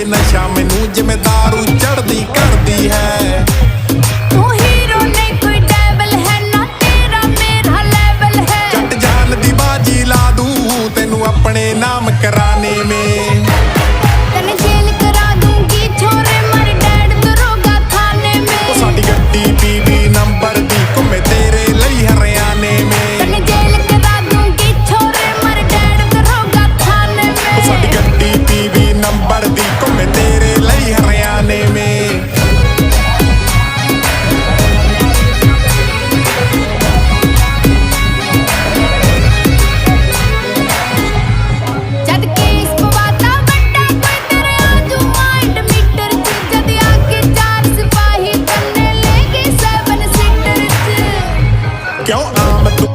ਨਸ਼ਾ ਮੈਨੂੰ ਜਿਵੇਂ ਦਾਰੂ ਚੜਦੀ ਕਰਦੀ ਹੈ। ਤੂੰ ਹੀਰੋ ਨਹੀਂ ਕੋਈ ਡੈਵਲ ਹੈ ਨਾ ਤੇਰਾ ਮੇਰਾ ਲੈਵਲ ਹੈ। ਜੱਟ ਜਾਨ ਦੀ ਬਾਜੀ ਲਾ ਦੂੰ ਤੈਨੂੰ ਆਪਣੇ ਨਾਮ ਕਰਾਨੇ में। ਤੈਨੂੰ ਜੇਲ ਕਰਾ ਦੂੰਗੀ ਛੋਰੇ ਮਰ ਡੈਡ ਦਰੋਗਾ ਥਾਣੇ में। ਸਾਡੀ ਗੱਡੀ PV ਨੰਬਰ ਦੀ ਘੁੰਮੇ ਤੇਰੇ ਲਈ ਹਰਿਆਣੇ में। ਤੈਨੂੰ ਜੇਲ ਕਰਾ ਦੂੰਗੀ ਛੋਰੇ ਮਰ ਡੈਡ ਦਰੋਗਾ ਥਾਣੇ में। ਸਾਡੀ ਗੱਡੀ PV ਨੰਬਰ ਦੀ ਘੁੰਮੇ ਤੇਰੇ ਲਈ ਹਰਿਆਣੇ में। ਜਦ ਕੇਸ ਪਵਾਤਾ ਵੱਡਾ ਕੋਈ ਤੇਰੇ ਆਜੂ ਮਾਈਂਡ ਮੀਟਰ ਚ। ਜਦ ਆ ਕੇ 4 ਸਿਪਾਹੀ ਕੰਨੇ ਲੈ ਗਏ 7 ਸੀਟਰ ਚ। क्यों आम तू